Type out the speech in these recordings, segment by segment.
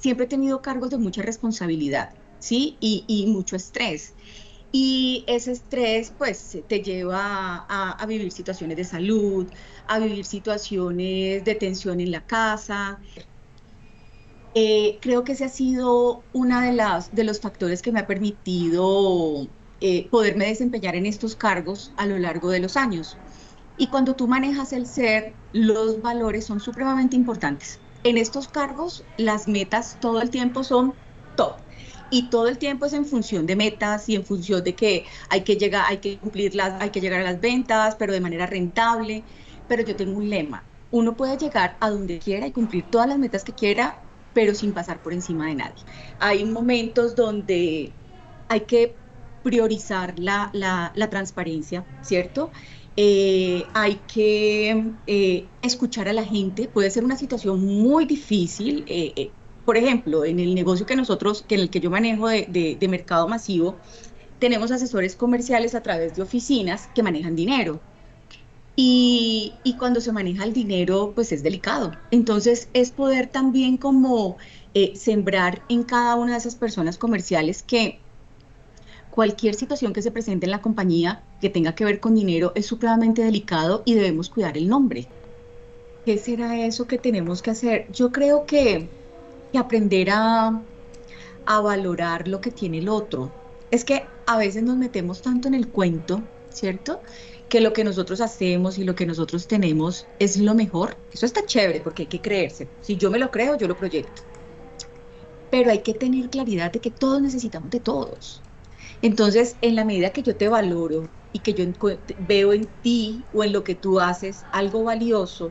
siempre he tenido cargos de mucha responsabilidad, ¿sí? Y mucho estrés. Y ese estrés, pues, te lleva a vivir situaciones de salud, a vivir situaciones de tensión en la casa. Creo que ese ha sido una de los factores que me ha permitido poderme desempeñar en estos cargos a lo largo de los años. Y cuando tú manejas el ser, los valores son supremamente importantes. En estos cargos, las metas todo el tiempo son top. Y todo el tiempo es en función de metas y en función de que hay que llegar, hay que cumplirlas, hay que llegar a las ventas, pero de manera rentable. Pero yo tengo un lema. Uno puede llegar a donde quiera y cumplir todas las metas que quiera, pero sin pasar por encima de nadie. Hay momentos donde hay que priorizar la transparencia, ¿cierto? Hay que escuchar a la gente. Puede ser una situación muy difícil. Por ejemplo, en el negocio que nosotros, que en el que yo manejo de mercado masivo, tenemos asesores comerciales a través de oficinas que manejan dinero. Y cuando se maneja el dinero, pues es delicado. Entonces, es poder también como sembrar en cada una de esas personas comerciales que cualquier situación que se presente en la compañía que tenga que ver con dinero es supremamente delicado y debemos cuidar el nombre. ¿Qué será eso que tenemos que hacer? Yo creo que aprender a valorar lo que tiene el otro. Es que a veces nos metemos tanto en el cuento, ¿cierto? Que lo que nosotros hacemos y lo que nosotros tenemos es lo mejor. Eso está chévere porque hay que creerse. Si yo me lo creo, yo lo proyecto. Pero hay que tener claridad de que todos necesitamos de todos. Entonces, en la medida que yo te valoro y que yo veo en ti o en lo que tú haces algo valioso,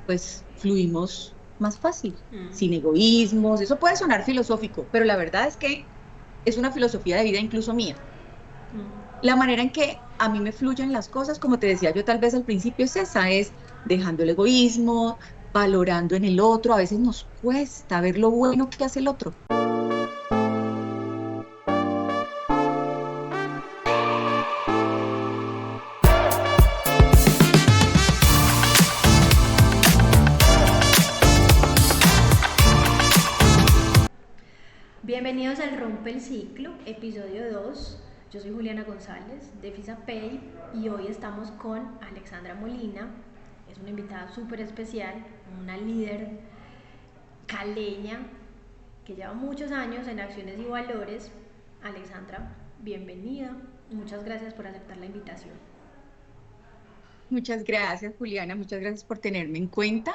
pues fluimos más fácil, sin egoísmos. Eso puede sonar filosófico, pero la verdad es que es una filosofía de vida incluso mía. La manera en que a mí me fluyen las cosas, como te decía yo tal vez al principio, es esa, es dejando el egoísmo, valorando en el otro. A veces nos cuesta ver lo bueno que hace el otro. Bienvenidos al Rompe el Ciclo, episodio 2. Yo soy Juliana González de FISAPay y hoy estamos con Alexandra Molina. Es una invitada súper especial, una líder caleña que lleva muchos años en acciones y valores. Alexandra, bienvenida. Muchas gracias por aceptar la invitación. Muchas gracias, Juliana, muchas gracias por tenerme en cuenta.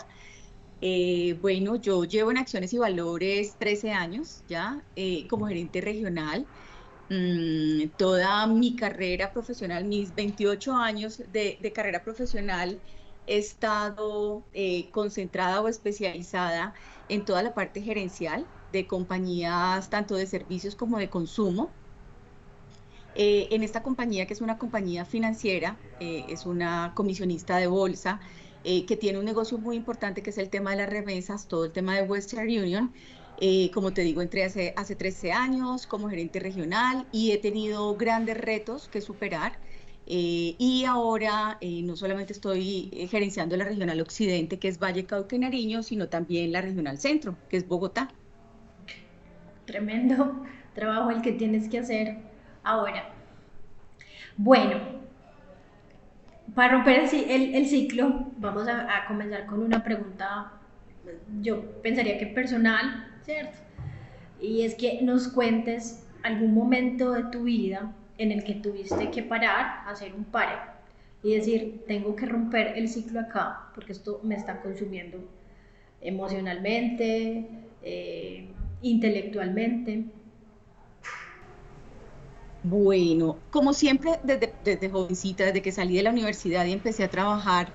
Bueno, yo llevo en Acciones y Valores 13 años ya como gerente regional. Toda mi carrera profesional, mis 28 años de carrera profesional, he estado concentrada o especializada en toda la parte gerencial de compañías, tanto de servicios como de consumo. En esta compañía, que es una compañía financiera, es una comisionista de bolsa, que tiene un negocio muy importante que es el tema de las remesas, todo el tema de Western Union. Como te digo, entré hace 13 años como gerente regional y he tenido grandes retos que superar. Y ahora no solamente estoy gerenciando la regional occidente, que es Valle, Cauca y Nariño, sino también la regional centro, que es Bogotá. Tremendo trabajo el que tienes que hacer ahora. Bueno, para romper el ciclo, vamos a comenzar con una pregunta, yo pensaría que personal, ¿cierto? Y es que nos cuentes algún momento de tu vida en el que tuviste que parar, hacer un pare y decir, tengo que romper el ciclo acá, porque esto me está consumiendo emocionalmente, intelectualmente. Bueno, como siempre, desde jovencita, desde que salí de la universidad y empecé a trabajar,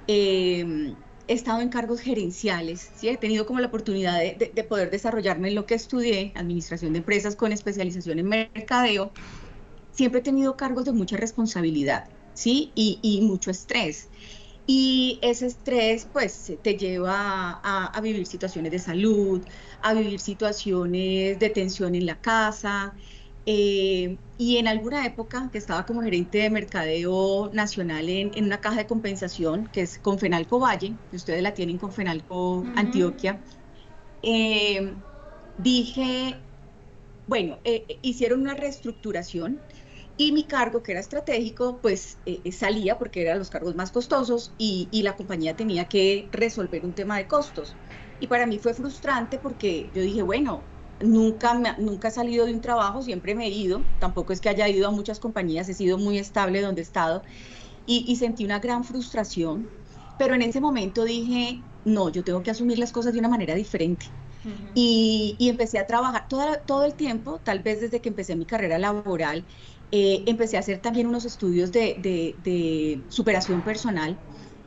he estado en cargos gerenciales, ¿sí? He tenido como la oportunidad de poder desarrollarme en lo que estudié, administración de empresas con especialización en mercadeo. Siempre he tenido cargos de mucha responsabilidad, ¿sí? Y mucho estrés. Y ese estrés, pues, te lleva a vivir situaciones de salud, a vivir situaciones de tensión en la casa. Y en alguna época que estaba como gerente de mercadeo nacional en una caja de compensación, que es Confenalco Valle, que ustedes la tienen Confenalco Uh -huh. Antioquia, eh, dije, bueno, hicieron una reestructuración y mi cargo, que era estratégico, pues salía porque eran los cargos más costosos y la compañía tenía que resolver un tema de costos. Y para mí fue frustrante porque yo dije, bueno, nunca he salido de un trabajo, siempre me he ido, tampoco es que haya ido a muchas compañías, he sido muy estable donde he estado y sentí una gran frustración, pero en ese momento dije, no, yo tengo que asumir las cosas de una manera diferente. Ujú. Y empecé a trabajar todo el tiempo, tal vez desde que empecé mi carrera laboral, empecé a hacer también unos estudios de superación personal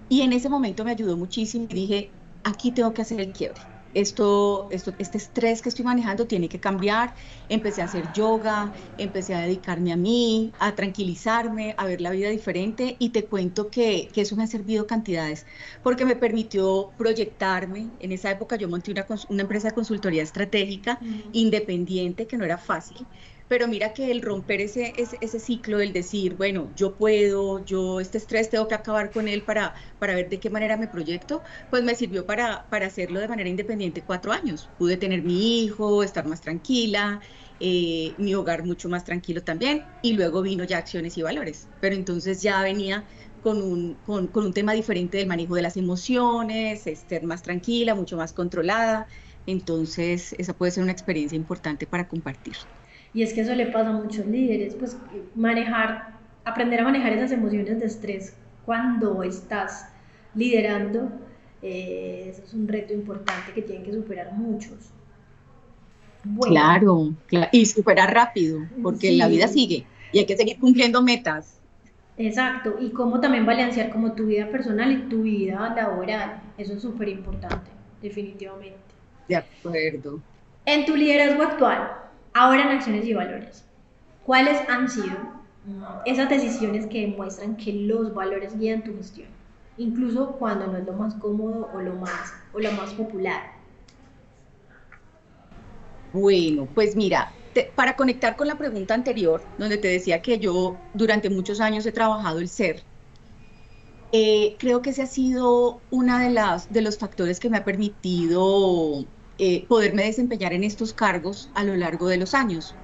y en ese momento me ayudó muchísimo y dije, aquí tengo que hacer el quiebre. Este estrés que estoy manejando tiene que cambiar. Empecé a hacer yoga, empecé a dedicarme a mí, a tranquilizarme, a ver la vida diferente y te cuento que eso me ha servido cantidades porque me permitió proyectarme. En esa época yo monté una empresa de consultoría estratégica Ujú. independiente que no era fácil. Pero mira que el romper ese ciclo, el decir, bueno, yo puedo, yo este estrés tengo que acabar con él para ver de qué manera me proyecto, pues me sirvió para hacerlo de manera independiente 4 años. Pude tener mi hijo, estar más tranquila, mi hogar mucho más tranquilo también, y luego vino ya acciones y valores. Pero entonces ya venía con un tema diferente del manejo de las emociones, estar más tranquila, mucho más controlada. Entonces, esa puede ser una experiencia importante para compartir. Y es que eso le pasa a muchos líderes, pues manejar, aprender a manejar esas emociones de estrés cuando estás liderando, eso es un reto importante que tienen que superar muchos. Bueno, Claro, y superar rápido, porque la vida sí, sigue y hay que seguir cumpliendo metas. exacto. Y cómo también balancear como tu vida personal y tu vida laboral. Eso es súper importante, definitivamente. De acuerdo. En tu liderazgo actual, ahora en acciones y valores, ¿cuáles han sido esas decisiones que demuestran que los valores guían tu gestión? Incluso cuando no es lo más cómodo o lo más popular. Bueno, pues mira, para conectar con la pregunta anterior, donde te decía que yo durante muchos años he trabajado el ser, creo que ese ha sido una de los factores que me ha permitido poderme desempeñar en estos cargos a lo largo de los años.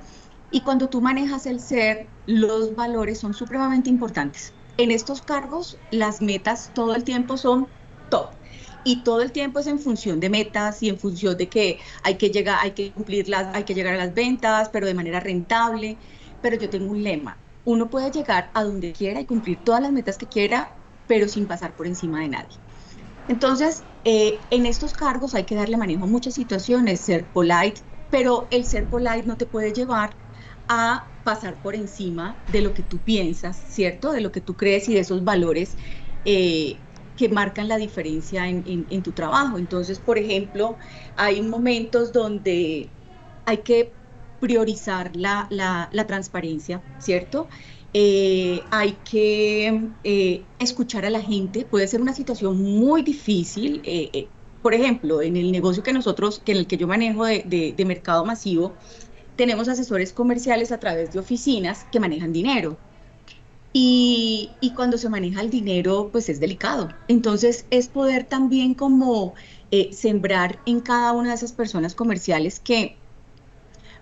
Y cuando tú manejas el ser, los valores son supremamente importantes. En estos cargos, las metas todo el tiempo son top. Y todo el tiempo es en función de metas y en función de que hay que llegar, hay que cumplirlas, hay que llegar a las ventas, pero de manera rentable. Pero yo tengo un lema. Uno puede llegar a donde quiera y cumplir todas las metas que quiera, pero sin pasar por encima de nadie. Entonces, en estos cargos hay que darle manejo a muchas situaciones, ser polite, pero el ser polite no te puede llevar a pasar por encima de lo que tú piensas, ¿cierto? De lo que tú crees y de esos valores que marcan la diferencia en tu trabajo. Entonces, por ejemplo, hay momentos donde hay que priorizar la transparencia, ¿cierto? Hay que escuchar a la gente. Puede ser una situación muy difícil. Por ejemplo, en el negocio que en el que yo manejo de mercado masivo, tenemos asesores comerciales a través de oficinas que manejan dinero. Y cuando se maneja el dinero, pues es delicado. Entonces, es poder también como sembrar en cada una de esas personas comerciales que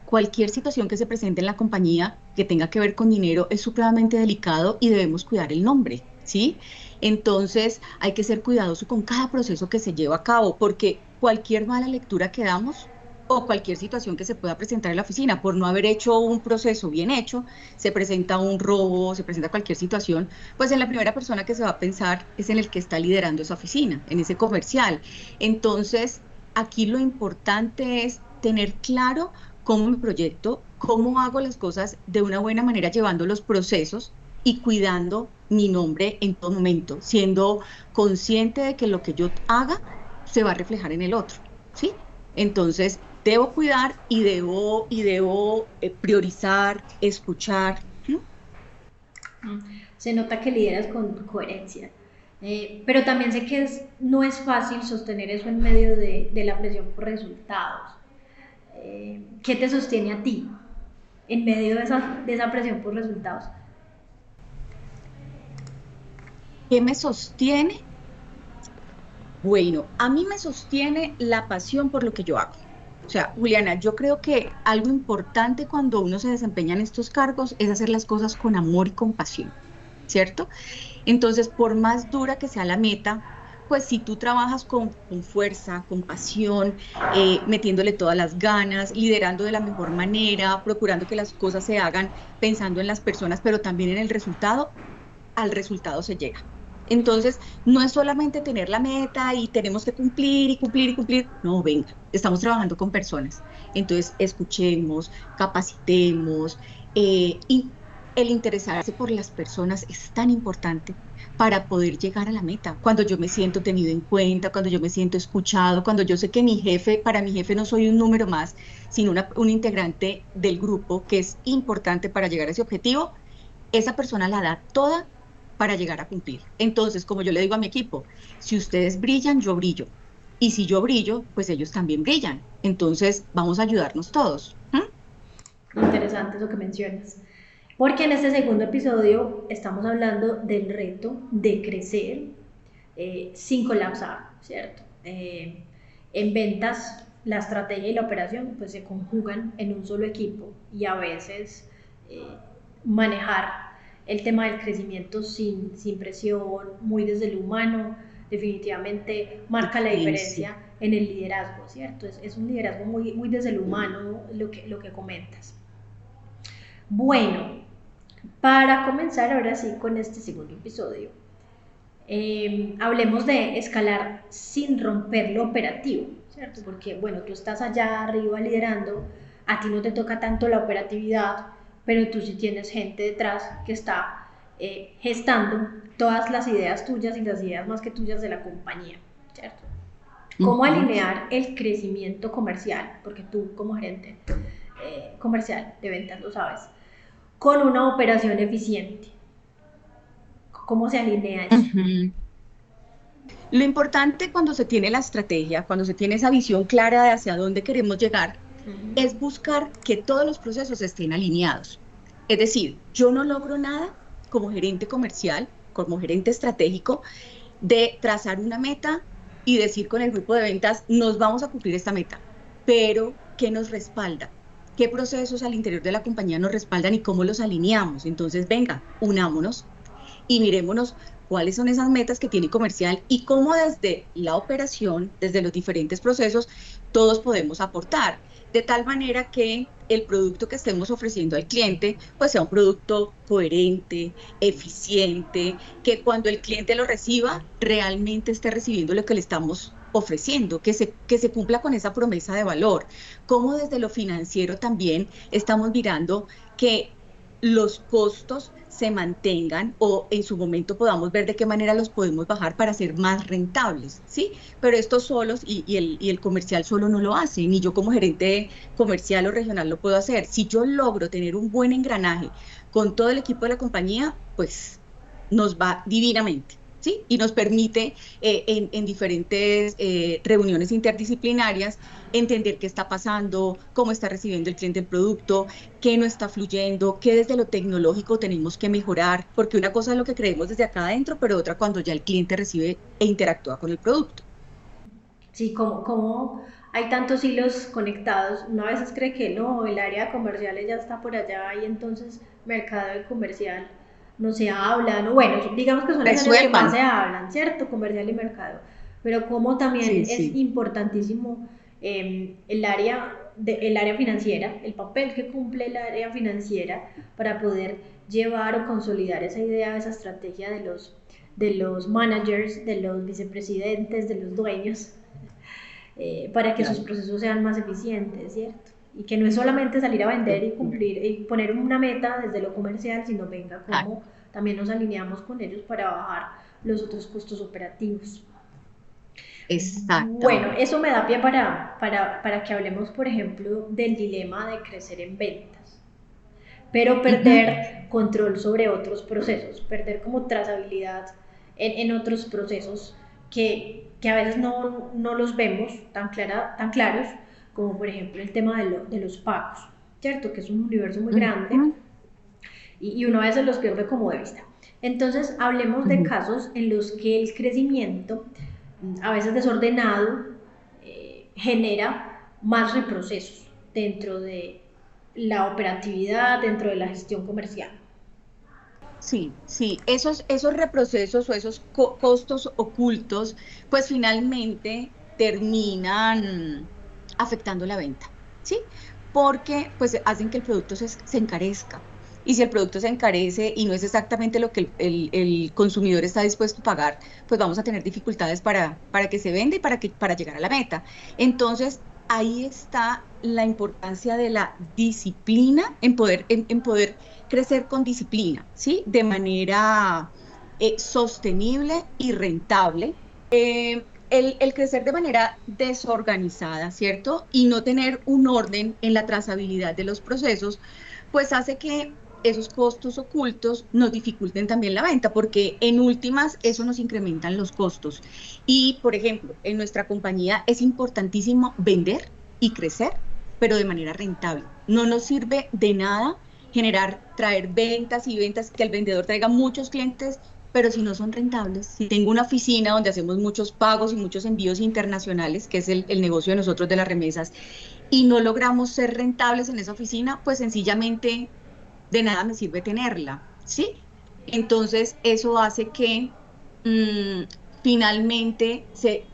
cualquier situación que se presente en la compañía que tenga que ver con dinero es supremamente delicado y debemos cuidar el nombre, ¿sí? Entonces hay que ser cuidadoso con cada proceso que se lleva a cabo, porque cualquier mala lectura que damos o cualquier situación que se pueda presentar en la oficina por no haber hecho un proceso bien hecho, se presenta un robo, se presenta cualquier situación, pues en la primera persona que se va a pensar es en el que está liderando esa oficina, en ese comercial. Entonces, aquí lo importante es tener claro cómo me proyecto, cómo hago las cosas de una buena manera, llevando los procesos y cuidando mi nombre en todo momento, siendo consciente de que lo que yo haga se va a reflejar en el otro, ¿sí? Entonces, debo cuidar y debo priorizar, escuchar. ¿No? Se nota que lideras con coherencia. Pero también sé que no es fácil sostener eso en medio de la presión por resultados. ¿Qué te sostiene a ti en medio de esa presión por resultados? ¿Qué me sostiene? Bueno, a mí me sostiene la pasión por lo que yo hago. O sea, Juliana, yo creo que algo importante cuando uno se desempeña en estos cargos es hacer las cosas con amor y con pasión, ¿cierto? Entonces, por más dura que sea la meta, pues si tú trabajas con fuerza, con pasión, metiéndole todas las ganas, liderando de la mejor manera, procurando que las cosas se hagan pensando en las personas, pero también en el resultado, al resultado se llega. Entonces, no es solamente tener la meta y tenemos que cumplir y cumplir y cumplir. No, venga, estamos trabajando con personas. Entonces, escuchemos, capacitemos, y el interesarse por las personas es tan importante para poder llegar a la meta. Cuando yo me siento tenido en cuenta, cuando yo me siento escuchado, cuando yo sé que mi jefe, para mi jefe no soy un número más, sino un integrante del grupo que es importante para llegar a ese objetivo, esa persona la da toda para llegar a cumplir. Entonces, como yo le digo a mi equipo, si ustedes brillan, yo brillo. Y si yo brillo, pues ellos también brillan. Entonces, vamos a ayudarnos todos. ¿Mm? Interesante eso que mencionas. Porque en este segundo episodio estamos hablando del reto de crecer sin colapsar, ¿cierto? En ventas, la estrategia y la operación pues se conjugan en un solo equipo y a veces eh, manejar el tema del crecimiento sin presión, muy desde lo humano, definitivamente marca la Sí, sí. diferencia en el liderazgo, ¿cierto? Es un liderazgo muy desde lo humano lo que comentas. Bueno, para comenzar ahora sí con este segundo episodio, hablemos de escalar sin romper lo operativo, ¿cierto? Porque, bueno, tú estás allá arriba liderando, a ti no te toca tanto la operatividad, pero tú sí tienes gente detrás que está gestando todas las ideas tuyas y las ideas más que tuyas de la compañía, ¿cierto? ¿Cómo Ujú. alinear el crecimiento comercial? Porque tú como gerente comercial de ventas lo sabes, con una operación eficiente. ¿Cómo se alinea eso? Ujú. Lo importante cuando se tiene la estrategia, cuando se tiene esa visión clara de hacia dónde queremos llegar, Uh es -huh. buscar que todos los procesos estén alineados. Es decir, yo no logro nada como gerente comercial, como gerente estratégico, de trazar una meta y decir con el grupo de ventas, nos vamos a cumplir esta meta, pero ¿qué nos respalda? ¿Qué procesos al interior de la compañía nos respaldan y cómo los alineamos? Entonces, venga, unámonos y mirémonos cuáles son esas metas que tiene comercial y cómo desde la operación, desde los diferentes procesos, todos podemos aportar, de tal manera que el producto que estemos ofreciendo al cliente, pues sea un producto coherente, eficiente, que cuando el cliente lo reciba, realmente esté recibiendo lo que le estamos ofreciendo, que se cumpla con esa promesa de valor. Como desde lo financiero también estamos mirando que los costos se mantengan o en su momento podamos ver de qué manera los podemos bajar para ser más rentables, ¿sí? Pero estos solos y el comercial solo no lo hace, ni yo como gerente comercial o regional lo puedo hacer. Si yo logro tener un buen engranaje con todo el equipo de la compañía, pues nos va divinamente. ¿Sí? Y nos permite en diferentes reuniones interdisciplinarias entender qué está pasando, cómo está recibiendo el cliente el producto, qué no está fluyendo, qué desde lo tecnológico tenemos que mejorar, porque una cosa es lo que creemos desde acá adentro, pero otra cuando ya el cliente recibe e interactúa con el producto. Sí, como hay tantos hilos conectados, uno a veces cree que no, el área comercial ya está por allá y entonces mercado y comercial no se hablan, o bueno, digamos que son las áreas que más Resuelvan. se hablan, ¿cierto? Comercial y mercado, pero como también Sí, es sí. importantísimo el área financiera, el papel que cumple el área financiera para poder llevar o consolidar esa idea, esa estrategia de los managers, de los vicepresidentes, de los dueños, para que sus Claro, procesos sean más eficientes, ¿cierto? Y que no es solamente salir a de vender y acuerdo. cumplir y poner una meta desde lo comercial, sino venga, Ah, cómo también nos alineamos con ellos para bajar los otros costos operativos. Bueno, exactamente. eso me da pie para que hablemos, por ejemplo, del dilema de crecer en ventas, pero Ujú. perder control sobre otros procesos, perder como trazabilidad en otros procesos que a veces no los vemos tan claros, como por ejemplo el tema de los pagos, ¿cierto? Que es un universo muy grande Ujú. y uno a veces los pierde como de vista. Entonces, hablemos de Ujú. casos en los que el crecimiento a veces desordenado, genera más reprocesos dentro de la operatividad, dentro de la gestión comercial. Sí, sí, esos reprocesos o esos costos ocultos, pues finalmente terminan afectando la venta, ¿sí? Porque pues hacen que el producto se encarezca. Y si el producto se encarece y no es exactamente lo que el consumidor está dispuesto a pagar, pues vamos a tener dificultades para que se venda y para llegar a la meta. Entonces, ahí está la importancia de la disciplina en poder crecer con disciplina, ¿sí? De manera sostenible y rentable. El crecer de manera desorganizada, ¿cierto? Y no tener un orden en la trazabilidad de los procesos, pues hace que esos costos ocultos nos dificulten también la venta, porque en últimas eso nos incrementan los costos. Y, por ejemplo, en nuestra compañía es importantísimo vender y crecer, pero de manera rentable. No nos sirve de nada traer ventas y ventas, que el vendedor traiga muchos clientes, pero si no son rentables, si tengo una oficina donde hacemos muchos pagos y muchos envíos internacionales, que es el negocio de nosotros de las remesas, y no logramos ser rentables en esa oficina, pues sencillamente de nada me sirve tenerla, ¿sí? Entonces, eso hace que mmm, finalmente se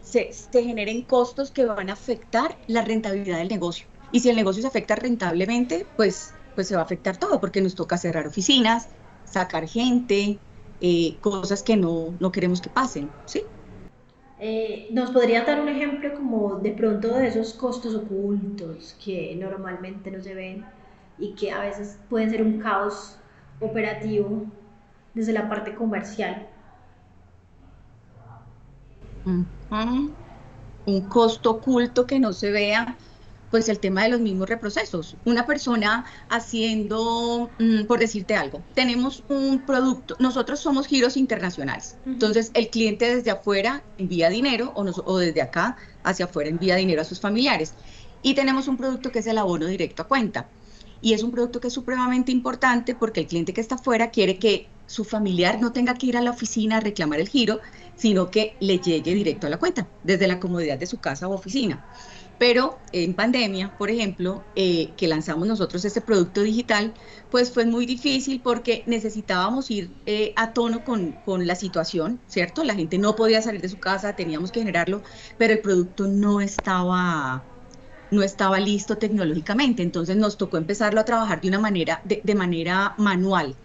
generen costos que van a afectar la rentabilidad del negocio. Y si el negocio se afecta rentablemente, pues se va a afectar todo, porque nos toca cerrar oficinas, sacar gente, cosas que no queremos que pasen, ¿sí? ¿Nos podría dar un ejemplo como de pronto de esos costos ocultos que normalmente no se ven y que a veces pueden ser un caos operativo desde la parte comercial? Ujú. Un costo oculto que no se vea, pues el tema de los mismos reprocesos. Una persona haciendo, por decirte algo, tenemos un producto, nosotros somos giros internacionales, Uh -huh. entonces el cliente desde afuera envía dinero o desde acá hacia afuera envía dinero a sus familiares y tenemos un producto que es el abono directo a cuenta. Y es un producto que es supremamente importante porque el cliente que está afuera quiere que su familiar no tenga que ir a la oficina a reclamar el giro, sino que le llegue directo a la cuenta, desde la comodidad de su casa o oficina. Pero en pandemia, por ejemplo, que lanzamos nosotros este producto digital, pues fue muy difícil porque necesitábamos ir a tono con la situación, ¿cierto? La gente no podía salir de su casa, teníamos que generarlo, pero el producto no estaba listo tecnológicamente, entonces nos tocó empezarlo a trabajar de manera manual.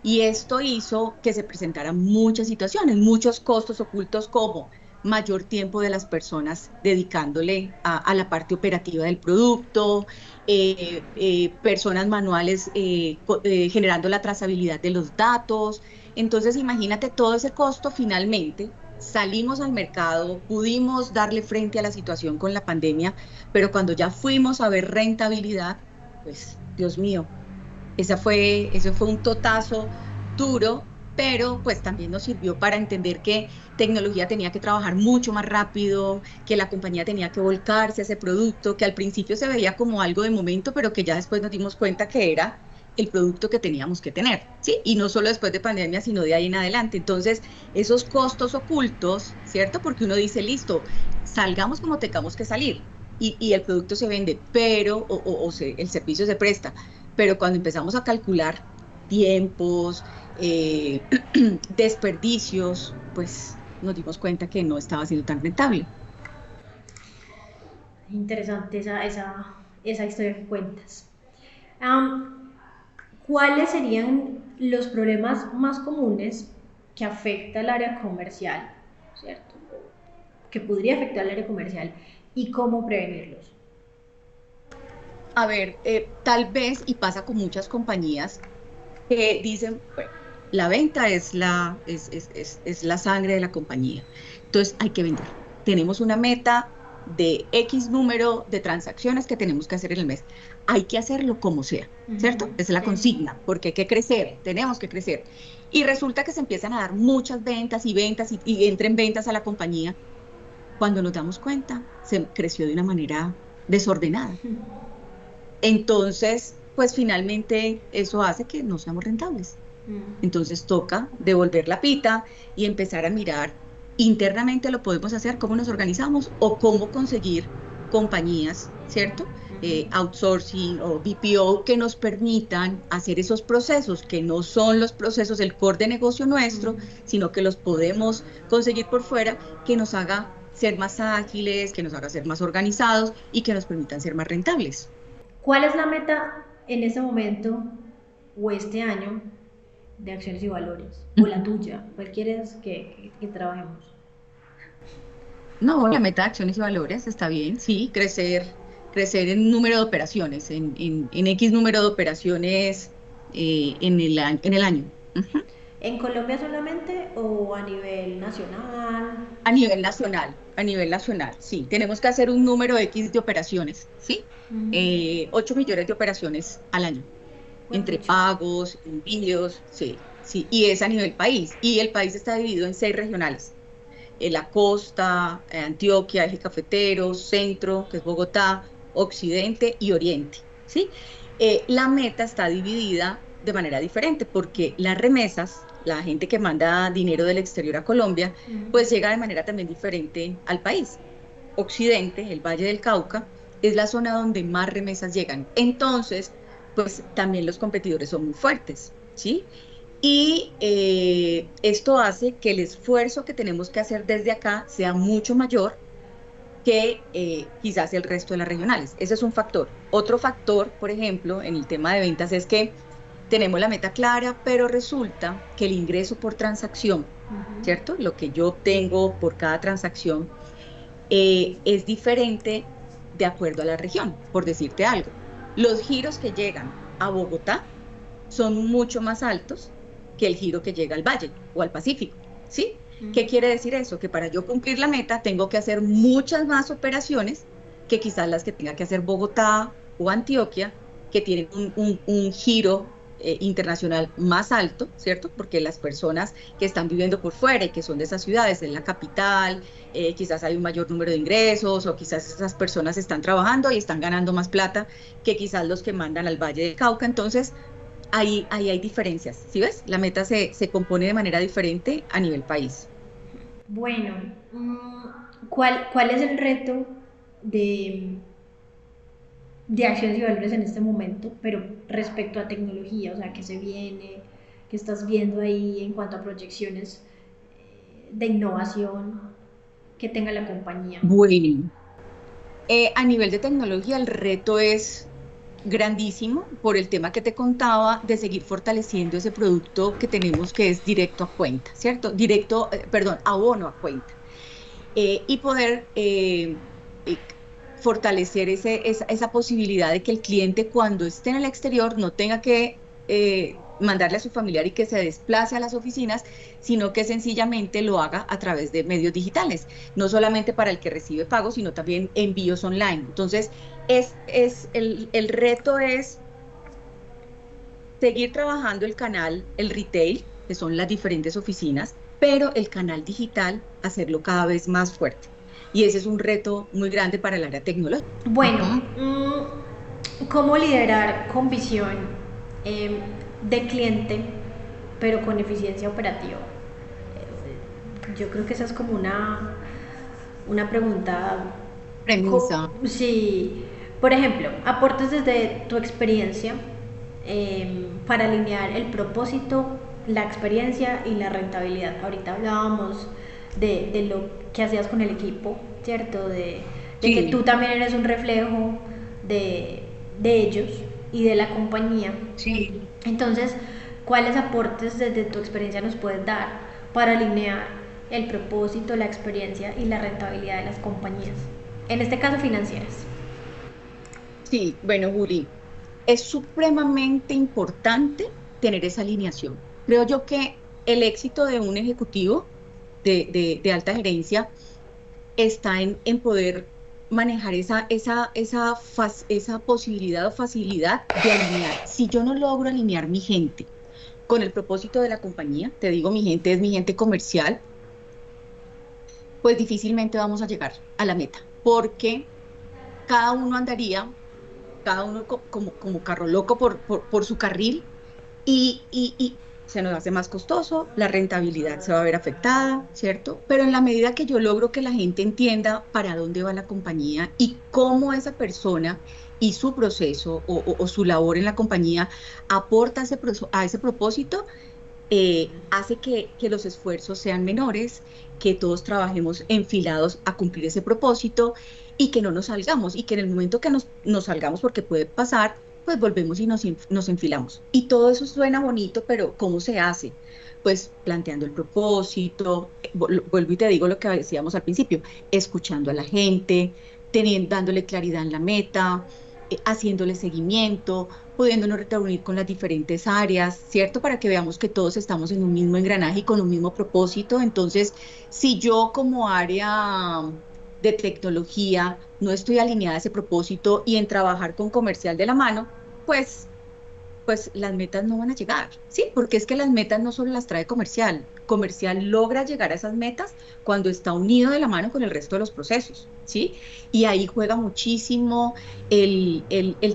Y esto hizo que se presentaran muchas situaciones, muchos costos ocultos como mayor tiempo de las personas dedicándole a la parte operativa del producto, personas manuales generando la trazabilidad de los datos. Entonces, imagínate todo ese costo finalmente. Salimos al mercado, pudimos darle frente a la situación con la pandemia, pero cuando ya fuimos a ver rentabilidad, pues, Dios mío, eso fue un totazo duro, pero pues también nos sirvió para entender que tecnología tenía que trabajar mucho más rápido, que la compañía tenía que volcarse a ese producto, que al principio se veía como algo de momento, pero que ya después nos dimos cuenta que era el producto que teníamos que tener, ¿sí? Y no solo después de pandemia, sino de ahí en adelante. Entonces, esos costos ocultos, ¿cierto? Porque uno dice, listo, salgamos como tengamos que salir. Y el producto se vende, pero, el servicio se presta, pero cuando empezamos a calcular tiempos, desperdicios, pues nos dimos cuenta que no estaba siendo tan rentable. Interesante esa historia que cuentas. Um, ¿Cuáles serían los problemas más comunes que afecta al área comercial, ¿cierto? Que podría afectar al área comercial y cómo prevenirlos? A ver, tal vez, y pasa con muchas compañías que dicen, bueno, la venta es la sangre de la compañía, entonces hay que vender. Tenemos una meta de X número de transacciones que tenemos que hacer en el mes. Hay que hacerlo como sea, Uh -huh. ¿cierto? Esa es la Sí. consigna, porque hay que crecer, tenemos que crecer. Y resulta que se empiezan a dar muchas ventas y ventas y entren ventas a la compañía. Cuando nos damos cuenta, se creció de una manera desordenada. Entonces, pues finalmente eso hace que no seamos rentables. Mm. Entonces toca devolver la pita y empezar a mirar. internamente lo podemos hacer, cómo nos organizamos o cómo conseguir compañías, ¿cierto? Outsourcing o BPO que nos permitan hacer esos procesos, que no son los procesos del core de negocio nuestro, sino que los podemos conseguir por fuera, que nos haga ser más ágiles, que nos haga ser más organizados y que nos permitan ser más rentables. ¿Cuál es la meta en este momento o este año de acciones y valores? ¿O la tuya? ¿Cuál quieres que trabajemos? No, la meta de acciones y valores está bien, sí, crecer en número de operaciones, en X número de operaciones en el año. Ujú. ¿En Colombia solamente o a nivel nacional? A nivel nacional, sí. Tenemos que hacer un número X de operaciones, ¿sí? 8 millones de operaciones al año, Pues entre pucha. pagos, envíos, sí, sí. Y es a nivel país. Y el país está dividido en 6 regionales. La costa, Antioquia, eje cafetero, centro, que es Bogotá, occidente y oriente, ¿sí? La meta está dividida de manera diferente porque las remesas, la gente que manda dinero del exterior a Colombia, pues llega de manera también diferente al país. Occidente, el Valle del Cauca, es la zona donde más remesas llegan. Entonces, pues también los competidores son muy fuertes, ¿sí? Y esto hace que el esfuerzo que tenemos que hacer desde acá sea mucho mayor que quizás el resto de las regionales. Ese es un factor. Otro factor, por ejemplo, en el tema de ventas es que tenemos la meta clara, pero resulta que el ingreso por transacción, ¿cierto? Lo que yo obtengo por cada transacción es diferente de acuerdo a la región, por decirte algo. Los giros que llegan a Bogotá son mucho más altos que el giro que llega al Valle o al Pacífico, ¿sí? ¿Qué quiere decir eso? Que para yo cumplir la meta tengo que hacer muchas más operaciones que quizás las que tenga que hacer Bogotá o Antioquia, que tienen un giro internacional más alto, ¿cierto? Porque las personas que están viviendo por fuera y que son de esas ciudades, en la capital, quizás hay un mayor número de ingresos o quizás esas personas están trabajando y están ganando más plata que quizás los que mandan al Valle del Cauca. Entonces, ahí hay diferencias, ¿sí ves? La meta se compone de manera diferente a nivel país. Bueno, ¿cuál es el reto de, de acciones y valores en este momento, pero respecto a tecnología? O sea, ¿qué se viene? ¿Qué estás viendo ahí en cuanto a proyecciones de innovación que tenga la compañía? Bueno, a nivel de tecnología, el reto es grandísimo por el tema que te contaba de seguir fortaleciendo ese producto que tenemos que es directo a cuenta, ¿cierto? Directo, perdón, abono a cuenta. Y poder eh, fortalecer esa posibilidad de que el cliente cuando esté en el exterior no tenga que mandarle a su familiar y que se desplace a las oficinas, sino que sencillamente lo haga a través de medios digitales, no solamente para el que recibe pagos, sino también envíos online. Entonces, el reto es seguir trabajando el canal, el retail, que son las diferentes oficinas, pero el canal digital, hacerlo cada vez más fuerte. Y ese es un reto muy grande para el área tecnológica. Bueno, Ujú. ¿cómo liderar con visión eh, de cliente, pero con eficiencia operativa? Yo creo que esa es como una pregunta. Premisa. Sí, por ejemplo, aportes desde tu experiencia para alinear el propósito, la experiencia y la rentabilidad. Ahorita hablábamos de lo que hacías con el equipo, ¿cierto? De que tú Sí, también eres un reflejo de, de ellos y de la compañía. sí. Entonces, ¿cuáles aportes desde tu experiencia nos puedes dar para alinear el propósito, la experiencia y la rentabilidad de las compañías? En este caso, financieras. Sí, bueno, Juli, es supremamente importante tener esa alineación. Creo yo que el éxito de un ejecutivo de alta gerencia está en poder manejar esa posibilidad o facilidad de alinear. Si yo no logro alinear mi gente con el propósito de la compañía, te digo, mi gente es mi gente comercial, pues difícilmente vamos a llegar a la meta, porque cada uno andaría, cada uno como carro loco por su carril y se nos hace más costoso, la rentabilidad se va a ver afectada, ¿cierto? Pero en la medida que yo logro que la gente entienda para dónde va la compañía y cómo esa persona y su proceso o su labor en la compañía aporta a ese propósito, hace que los esfuerzos sean menores, que todos trabajemos enfilados a cumplir ese propósito y que no nos salgamos y que en el momento que nos salgamos, porque puede pasar, pues volvemos y nos enfilamos. Y todo eso suena bonito, pero ¿cómo se hace? Pues planteando el propósito, vuelvo y te digo lo que decíamos al principio, escuchando a la gente, dándole claridad en la meta, haciéndole seguimiento, pudiéndonos reunir con las diferentes áreas, ¿cierto? Para que veamos que todos estamos en un mismo engranaje y con un mismo propósito. Entonces, si yo como área de tecnología no estoy alineada a ese propósito y en trabajar con comercial de la mano, pues las metas no van a llegar, ¿sí? Porque es que las metas no solo las trae comercial, comercial logra llegar a esas metas cuando está unido de la mano con el resto de los procesos, ¿sí? Y ahí juega muchísimo el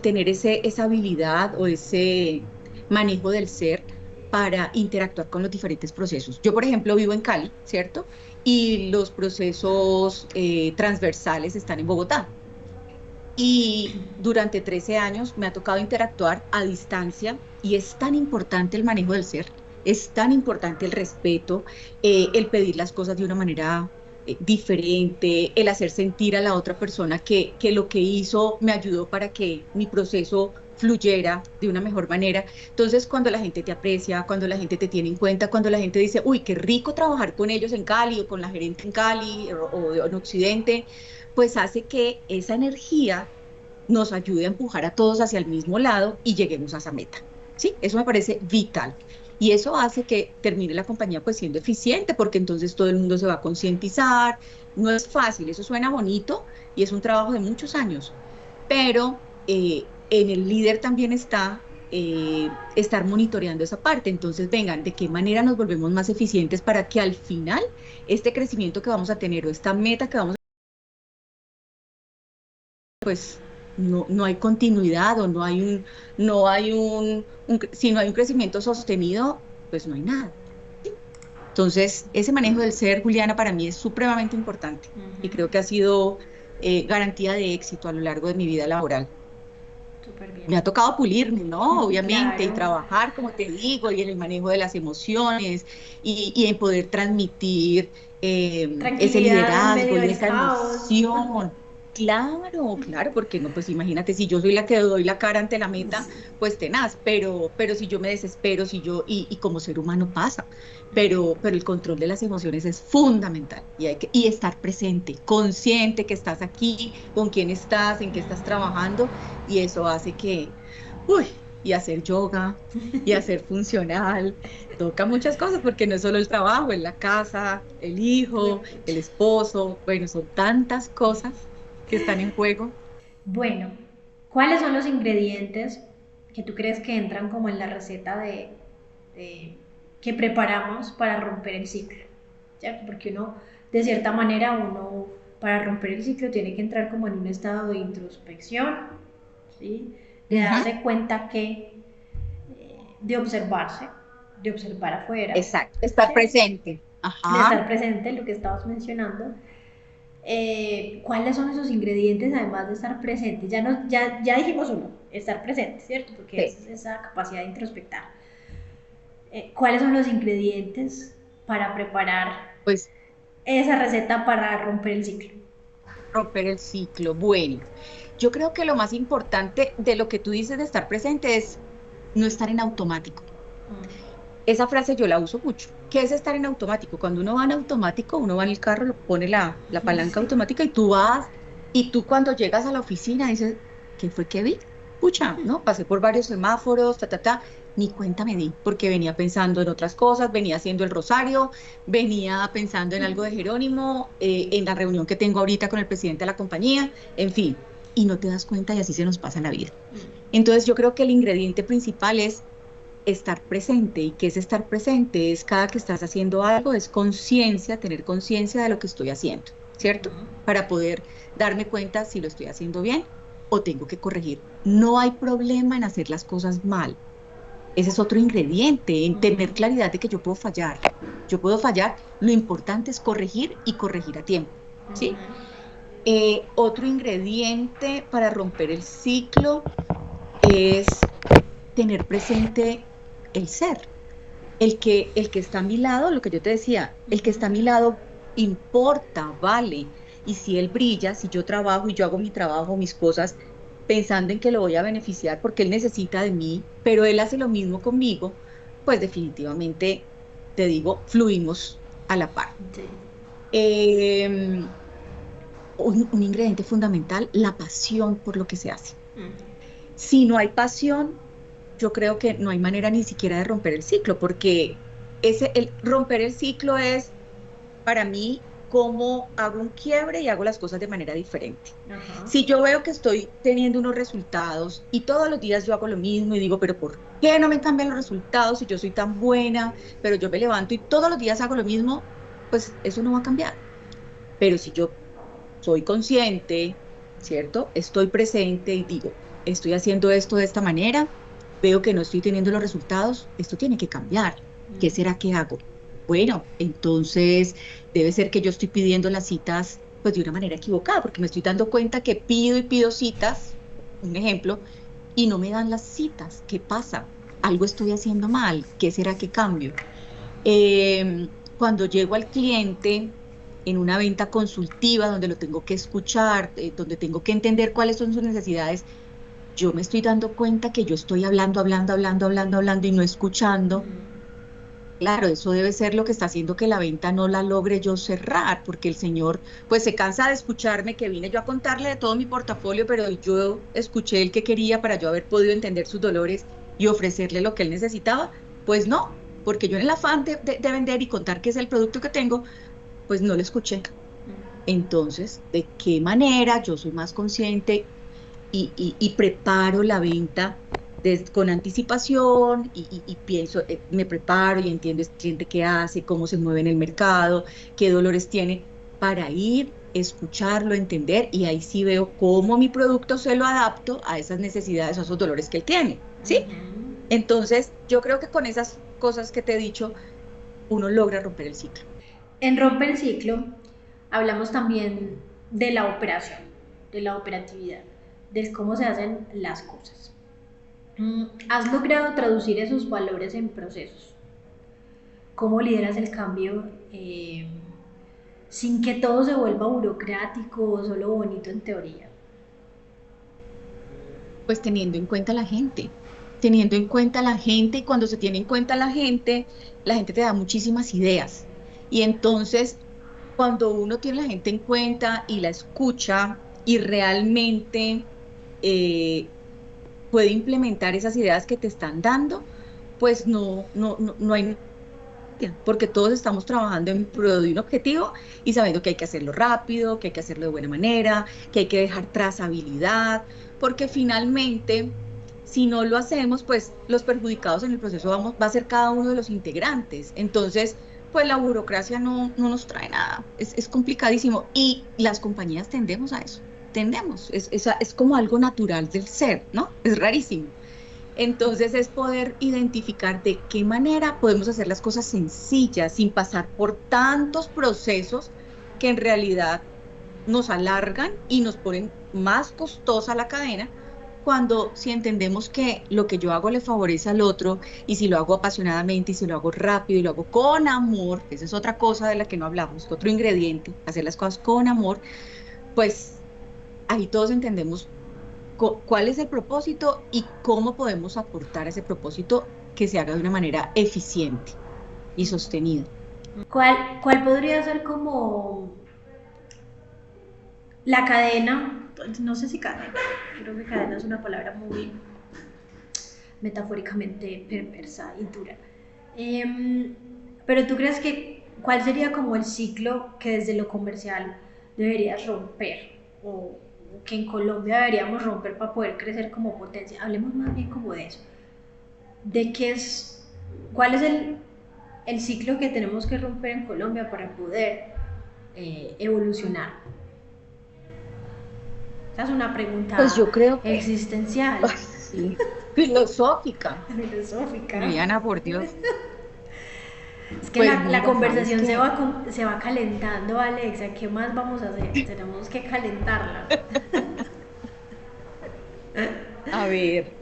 tener esa habilidad o ese manejo del ser para interactuar con los diferentes procesos. Yo, por ejemplo, vivo en Cali, ¿cierto? Y los procesos transversales están en Bogotá. Y durante 13 años me ha tocado interactuar a distancia y es tan importante el manejo del ser, es tan importante el respeto, el pedir las cosas de una manera diferente, el hacer sentir a la otra persona que lo que hizo me ayudó para que mi proceso fluyera de una mejor manera. Entonces, cuando la gente te aprecia, cuando la gente te tiene en cuenta, cuando la gente dice, uy, qué rico trabajar con ellos en Cali o con la gerente en Cali o en Occidente, pues hace que esa energía nos ayude a empujar a todos hacia el mismo lado y lleguemos a esa meta. ¿Sí? Eso me parece vital. Y eso hace que termine la compañía pues siendo eficiente, porque entonces todo el mundo se va a concientizar. No es fácil, eso suena bonito y es un trabajo de muchos años, pero en el líder también está estar monitoreando esa parte. Entonces, vengan, ¿de qué manera nos volvemos más eficientes para que al final este crecimiento que vamos a tener o esta meta que vamos a pues no hay continuidad o si no hay un crecimiento sostenido, pues no hay nada. Entonces, ese manejo del ser, Juliana, para mí es supremamente importante y Ujú. creo que ha sido garantía de éxito a lo largo de mi vida laboral. Súper bien. Me ha tocado pulirme, ¿no? Obviamente, y Claro. trabajar, como te digo, y en el manejo de las emociones y en poder transmitir ese Tranquilidad en liderazgo medio y del esa caos. emoción. Claro, claro, porque no, pues imagínate, si yo soy la que doy la cara ante la meta, pues tenaz, pero si yo me desespero, y como ser humano pasa, pero el control de las emociones es fundamental y estar presente, consciente que estás aquí, con quién estás, en qué estás trabajando y eso hace uy, y hacer yoga y hacer funcional, toca muchas cosas porque no es solo el trabajo, es la casa, el hijo, Pucha. el esposo, bueno, son tantas cosas que están en juego. Bueno, ¿cuáles son los ingredientes que tú crees que entran como en la receta de- que preparamos para romper el ciclo? ¿Cierto? Porque uno, de cierta manera, uno para romper el ciclo tiene que entrar como en un estado de introspección, ¿sí? De Ujú. darse cuenta de observarse, de observar afuera, Exacto, estar ¿sí? presente. De Ajá, estar presente en lo que estabas mencionando. ¿Cuáles son esos ingredientes además de estar presente? Ya dijimos uno, estar presente, ¿cierto? Porque sí, es esa capacidad de introspectar. ¿Cuáles son los ingredientes para preparar pues esa receta para romper el ciclo? romper el ciclo. Bueno, yo creo que lo más importante de lo que tú dices de estar presente es no estar en automático. Mm. Esa frase yo la uso mucho. ¿Qué es estar en automático? Cuando uno va en automático, uno va en el carro, lo pone la palanca Sí. automática y tú vas, y tú cuando llegas a la oficina dices, ¿qué fue que vi? Pucha, ¿no? Pasé por varios semáforos, ni cuenta me di, porque venía pensando en otras cosas, venía haciendo el rosario, venía pensando en algo de Jerónimo, en la reunión que tengo ahorita con el presidente de la compañía, en fin, y no te das cuenta y así se nos pasa la vida. Entonces yo creo que el ingrediente principal es estar presente. ¿Y qué es estar presente? Es cada que estás haciendo algo, es conciencia, tener conciencia de lo que estoy haciendo, ¿cierto? Para poder darme cuenta si lo estoy haciendo bien o tengo que corregir. No hay problema en hacer las cosas mal. Ese es otro ingrediente, en tener Ujú, claridad de que yo puedo fallar. Yo puedo fallar, lo importante es corregir y corregir a tiempo, ¿sí? ujú, Otro ingrediente para romper el ciclo es tener presente el ser. El que está a mi lado, lo que yo te decía, el que está a mi ujú, lado importa, vale. Y si él brilla, si yo trabajo y yo hago mi trabajo, mis cosas, pensando en que lo voy a beneficiar porque él necesita de mí, pero él hace lo mismo conmigo, pues definitivamente, te digo, fluimos a la par. sí. Eh, un ingrediente fundamental, la pasión por lo que se hace. Mm, Si no hay pasión, yo creo que no hay manera ni siquiera de romper el ciclo, porque el romper el ciclo es para mí cómo hago un quiebre y hago las cosas de manera diferente. ajá. Si yo veo que estoy teniendo unos resultados y todos los días yo hago lo mismo y digo, pero ¿por qué no me cambian los resultados si yo soy tan buena? Pero yo me levanto y todos los días hago lo mismo, pues eso no va a cambiar. Pero si yo soy consciente, ¿cierto? Estoy presente y digo, estoy haciendo esto de esta manera, veo que no estoy teniendo los resultados, esto tiene que cambiar. ¿Qué será que hago? Bueno, entonces debe ser que yo estoy pidiendo las citas pues de una manera equivocada, porque me estoy dando cuenta que pido y pido citas, un ejemplo, y no me dan las citas. ¿Qué pasa? Algo estoy haciendo mal. ¿Qué será que cambio? Cuando llego al cliente en una venta consultiva donde lo tengo que escuchar, donde tengo que entender cuáles son sus necesidades, yo me estoy dando cuenta que yo estoy hablando, hablando, hablando, hablando, hablando y no escuchando. Claro, eso debe ser lo que está haciendo que la venta no la logre yo cerrar, porque el señor pues se cansa de escucharme, que vine yo a contarle de todo mi portafolio, pero yo escuché el que quería para yo haber podido entender sus dolores y ofrecerle lo que él necesitaba. Pues no, porque yo en el afán de vender y contar qué es el producto que tengo, pues no lo escuché. Entonces, ¿de qué manera yo soy más consciente y preparo la venta con anticipación y pienso, me preparo y entiendo este cliente qué hace, cómo se mueve en el mercado, qué dolores tiene, para ir, escucharlo, entender y ahí sí veo cómo mi producto se lo adapto a esas necesidades, a esos dolores que él tiene, ¿sí? Entonces, yo creo que con esas cosas que te he dicho, uno logra romper el ciclo. En Rompe el Ciclo hablamos también de la operación, de la operatividad, de cómo se hacen las cosas. ¿Has logrado traducir esos valores en procesos? ¿Cómo lideras el cambio sin que todo se vuelva burocrático o solo bonito en teoría? Pues teniendo en cuenta a la gente, teniendo en cuenta a la gente y cuando se tiene en cuenta a la gente te da muchísimas ideas. Y entonces, cuando uno tiene a la gente en cuenta y la escucha y realmente eh, puede implementar esas ideas que te están dando, pues no hay porque todos estamos trabajando en pro de un objetivo y sabiendo que hay que hacerlo rápido, que hay que hacerlo de buena manera, que hay que dejar trazabilidad, porque finalmente, si no lo hacemos, pues los perjudicados en el proceso va a ser cada uno de los integrantes. Entonces, pues la burocracia no nos trae nada, es complicadísimo y las compañías tendemos a eso, tendemos, es como algo natural del ser, ¿no? Es rarísimo. Entonces es poder identificar de qué manera podemos hacer las cosas sencillas sin pasar por tantos procesos que en realidad nos alargan y nos ponen más costosa la cadena cuando si entendemos que lo que yo hago le favorece al otro y si lo hago apasionadamente y si lo hago rápido y lo hago con amor, que esa es otra cosa de la que no hablamos, otro ingrediente, hacer las cosas con amor, pues ahí todos entendemos cuál es el propósito y cómo podemos aportar a ese propósito que se haga de una manera eficiente y sostenida. ¿Cuál podría ser como la cadena? No sé si cadena, creo que cadena es una palabra muy metafóricamente perversa y dura. Em, pero tú crees que, ¿cuál sería como el ciclo que desde lo comercial deberías romper? O que en Colombia deberíamos romper para poder crecer como potencia. Hablemos más bien como de eso. De qué es, cuál es el ciclo que tenemos que romper en Colombia para poder evolucionar. Esa es una Pues pregunta yo creo que existencial. Sí. Filosófica, filosófica. Juliana, por Dios. Es que Pues la mira, ¿sabes conversación qué? se va calentando, Alexa. ¿Qué más vamos a hacer? Tenemos que calentarla. A ver,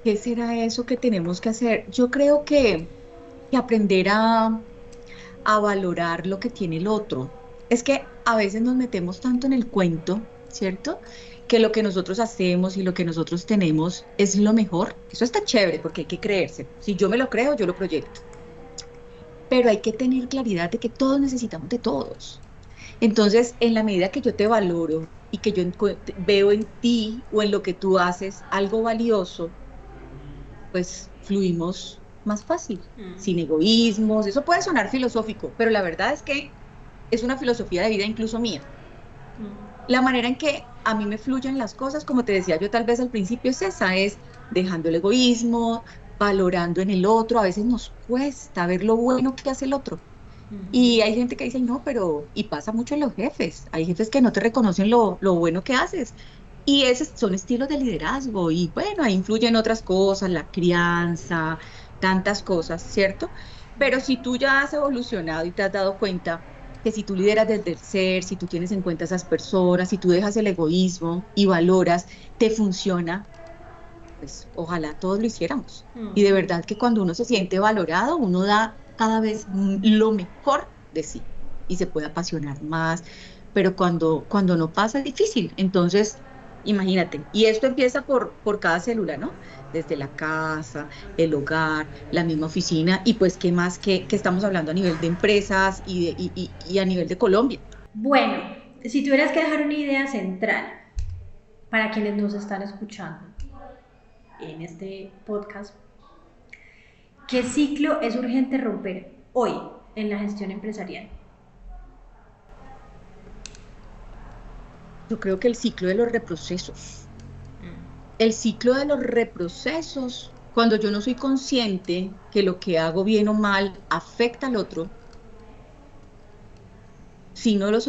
¿qué será eso que tenemos que hacer? Yo creo que aprender a valorar lo que tiene el otro. Es que a veces nos metemos tanto en el cuento, ¿cierto? Que lo que nosotros hacemos y lo que nosotros tenemos es lo mejor. Eso está chévere porque hay que creerse. Si yo me lo creo, yo lo proyecto. Pero hay que tener claridad de que todos necesitamos de todos. Entonces, en la medida que yo te valoro y que yo veo en ti o en lo que tú haces algo valioso, pues fluimos más fácil, sin egoísmos. Eso puede sonar filosófico, pero la verdad es que es una filosofía de vida incluso mía. La manera en que a mí me fluyen las cosas, como te decía yo tal vez al principio, es esa, es dejando el egoísmo, valorando en el otro. A veces nos cuesta ver lo bueno que hace el otro. Y hay gente que dice, no, pero, y pasa mucho en los jefes, hay jefes que no te reconocen lo bueno que haces. Y esos son estilos de liderazgo y bueno, ahí influyen otras cosas, la crianza, tantas cosas, ¿cierto? Pero si tú ya has evolucionado y te has dado cuenta que si tú lideras desde el ser, si tú tienes en cuenta a esas personas, si tú dejas el egoísmo y valoras, te funciona, pues ojalá todos lo hiciéramos. Y de verdad que cuando uno se siente valorado, uno da cada vez lo mejor de sí y se puede apasionar más, pero cuando no pasa es difícil. Entonces, imagínate, y esto empieza por cada célula, ¿no? Desde la casa, el hogar, la misma oficina, y pues, ¿qué más que estamos hablando a nivel de empresas y a nivel de Colombia? Bueno, si tuvieras que dejar una idea central para quienes nos están escuchando en este podcast, ¿qué ciclo es urgente romper hoy en la gestión empresarial? Yo creo que el ciclo de los reprocesos. El ciclo de los reprocesos, cuando yo no soy consciente que lo que hago bien o mal afecta al otro, si no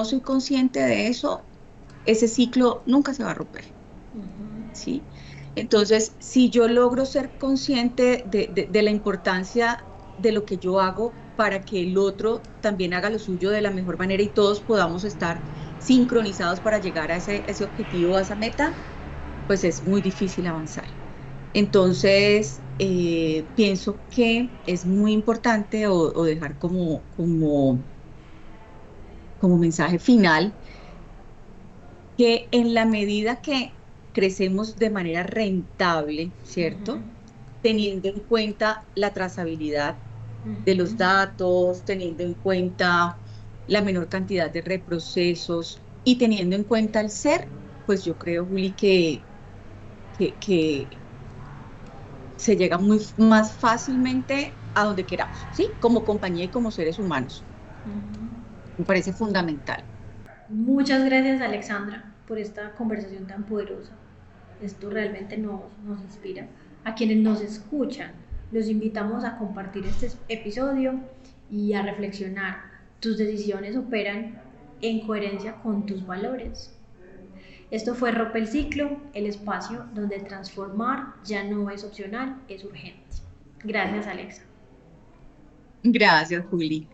soy consciente de eso, ese ciclo nunca se va a romper, ¿sí? Entonces, si yo logro ser consciente de la importancia de lo que yo hago para que el otro también haga lo suyo de la mejor manera y todos podamos estar sincronizados para llegar a ese objetivo, a esa meta, pues es muy difícil avanzar. Entonces, pienso que es muy importante o dejar como mensaje final que en la medida que crecemos de manera rentable, ¿cierto? Teniendo en cuenta la trazabilidad de los datos, teniendo en cuenta la menor cantidad de reprocesos y teniendo en cuenta el ser, pues yo creo, Juli, que se llega más fácilmente a donde queramos, ¿sí? Como compañía y como seres humanos. Me parece fundamental. Muchas gracias, Alexandra, por esta conversación tan poderosa. Esto realmente nos inspira. A quienes nos escuchan, los invitamos a compartir este episodio y a reflexionar. Tus decisiones operan en coherencia con tus valores. Esto fue Rompe el Ciclo, el espacio donde transformar ya no es opcional, es urgente. Gracias, Alexa. Gracias, Juli.